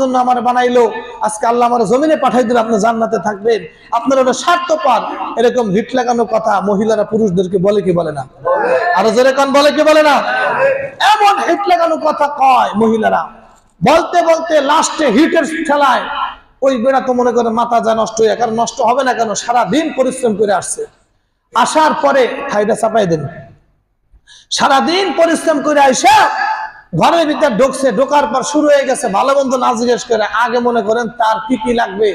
জন্য আমার বানাইলো, আজকে আল্লাহ আমার জমিনে পাঠাই দিলে আপনি জান্নাতে থাকবেন, আপনারা ওটা স্বার্থপর, এরকম হিট লাগানো কথা মহিলারা পুরুষদেরকে বলে কি বলে না? আরো জোরে কান বলে কি বলে না? এমন হিট লাগানো কথা কয় মহিলারা, বলতে বলতে লাস্টে হিটের ঠেলায় ওই বেড়া তো মনে করে মাথা যা নষ্ট হয়ে, কারণ নষ্ট হবে না কেন, সারাদিন পরিশ্রম করে আসছে, আসার পরে ঠাইটা চাপাই দেন, সারাদিন পরিশ্রম করে আইসা ঘরের ভিতর ঢুকছে, ঢোকার পর শুরু হয়ে গেছে ভালো মন্দ না জিজ্ঞেস করে, আগে মনে করেন তার কি কি লাগবে,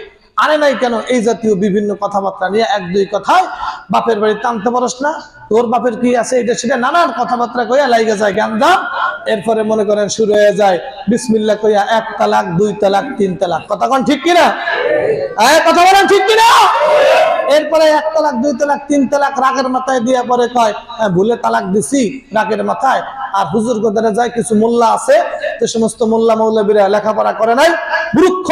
আরে নাই কেন, এই জাতীয় বিভিন্ন কথাবার্তা নিয়ে এক দুই কথায় বাপের বাড়ি টানতে পারস না, তোর বাপের কি আছে, এটা সেটা নানান কথাবার্তা কইয়া লাইগে যায় গান্দাম। এরপরে মনে করেন শুরু হয়ে যায় বিসমিল্লাহ কইয়া 1 তালাক 2 তালাক 3 তালাক। কথা কোন ঠিক কিনা? কথা বলেন ঠিক কিনা? এরপরে 1 তালাক 2 তালাক 3 তালাক রাগের মাথায় দিয়া পরে কয় ভুলে তালাক দিছি রাগের মাথায়। আর হুজুর গোদারে যায় কিছু মোল্লা আছে, যে সমস্ত মোল্লা মৌলবীরা লেখাপড়া করে নাই, মূর্খ,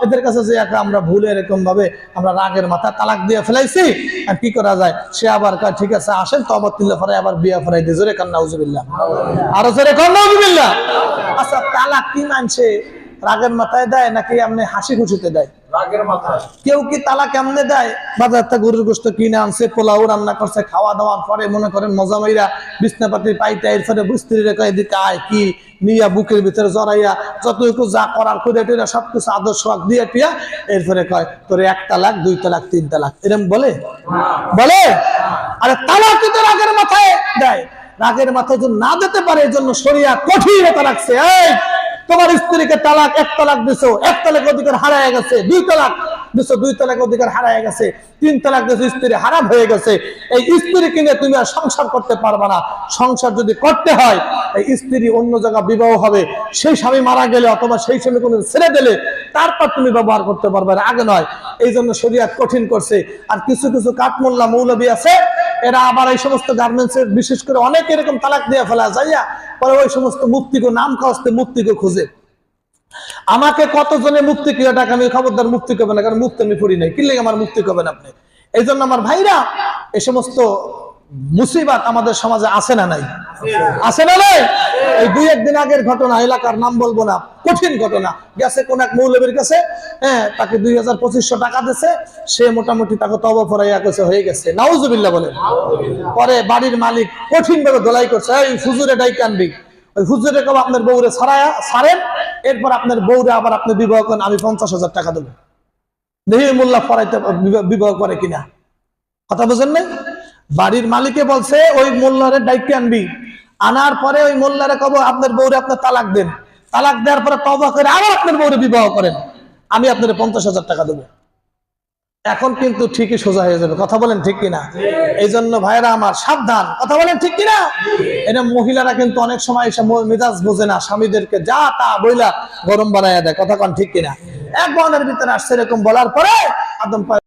এদের কাছে যে আমরা ভুলে এরকম ভাবে আমরা রাগের মাথায় তালাক দিয়ে ফেলাইছি, আর কি করা যায়, সে আবার কয় ঠিক আছে আসেন তওবা তিলে পরে আবার বিয়া ফরাই দিয়ে, জোরে কান নাউজুবিল্লাহ, আরো জোরে কান নাউজুবিল্লাহ। আচ্ছা তালাক কি মানছে, রাগের মাথায় দেয় নাকি এমনি হাসি খুশিতে দেয়? রাগের মাথায়। কেউ কি তালাক এমনি দেয়, বাজারটা গরুর গোশত কিনে আনছে, পোলাও রান্না করছে, খাওয়া দাওয়ার পরে মনে করেন মজা মাইরা বিছনাপাতি পাইতে, এরপরে স্ত্রীর এদিকে আয় কি নিয়া বুকের ভিতরে জড়াইয়া যতটুকু যা করার করে টেরা সবকিছু আদর সোয়াগ দিয়ে টিয়া, এরপরে কয় তোর 1 তালাক 2 তালাক 3 তালাক, এরকম বলে? বলে? আরে তালাক তো রাগের মাথায় দেয়, রাগের মাথায় যদি না দিতে পারে এই জন্য শরিয়া কঠিনতা রাখছে। এই তোমার স্ত্রীকে তালাক 1 তালাক দিছো, 1 তালাক অধিকার হারায় গেছে, 2 তালাক দিছো, 2 তালাক অধিকার হারায় গেছে, 3 তালাক দিছো, স্ত্রী হারাম হয়ে গেছে, এই স্ত্রী কিনে তুমি আর সংসার করতে পারবা না। সংসার যদি করতে হয় এই স্ত্রী অন্য জায়গা বিবাহ হবে, সেই স্বামী মারা গেলে অথবা সেই স্বামী কোনো ছেড়ে দিলে তারপর তুমি ব্যবহার করতে পারবে, আগে নয়। এই জন্য শরিয়াত কঠিন করছে। আর কিছু কিছু কাঠমোল্লা মৌলবী আছে, এরা আবার এই সমস্ত গার্মেন্টসের বিশেষ করে অনেক এরকম তালাক দিয়ে ফেলা যাইয়া পরে ওই সমস্ত মুক্তিকে নাম খাওয়াতে মুক্তিকে খুঁজে। আমাকে কতজনে মুক্তি কিয়া টাকা, আমি খবরদার মুক্তি করবে না, কারণ মুক্তি আমি পড়ি নাই, কি লেগে আমার মুক্তি করবেন আপনি? এই জন্য আমার ভাইরা, এই সমস্ত মুসিবত আমাদের সমাজে আছে না নাই? আছে না নাই? এই 2-1 দিন আগের ঘটনা, এলাকার নাম বলবো না, কঠিন ঘটনা, গেছে কোন এক মৌলবীর কাছে, তাকে 2500 টাকা দিছে, সে মোটামুটি তাকে তওবা ফরাইয়া কইছে হয়ে গেছে, নাউজুবিল্লাহ বলেন। পরে বাড়ির মালিক কঠিন ভাবে দলাই করছে, এই হুজুরে ডাইকে আনবি, ওই হুজুরে কবে আপনার বউরে ছাড়েন, এরপর আপনার বউরে আবার আপনি বিবাহ করেন, আমি 50,000 টাকা দেবো, দেখি মোল্লা ফরাইতে বিবাহ করে কিনা। কথা বুঝেন নাই? বাড়ির মালিকে বলছে ওই মোল্লারে ডাইকে আনবি, আনার পরে ওই মোল্লারে কব আপনার বউরে আপনার তালাক দেন, তালাক দেওয়ার পরে তওবা করে আবার আপনার বউরে বিবাহ করেন, আমি আপনার 50,000 টাকা দেবো। এখন কিন্তু ঠিকই সোজা হয়ে যাবে। কথা বলেন ঠিক কিনা? এই জন্য ভাইরা আমার সাবধান, কথা বলেন ঠিক কিনা? এটা মহিলারা কিন্তু অনেক সময় এসে মেজাজ বোঝে না, স্বামীদেরকে যা তা বইলা গরম বানাইয়া দেয়। কথা কন ঠিক কিনা? এক বনের ভিতরে আসছে এরকম বলার পরে আদম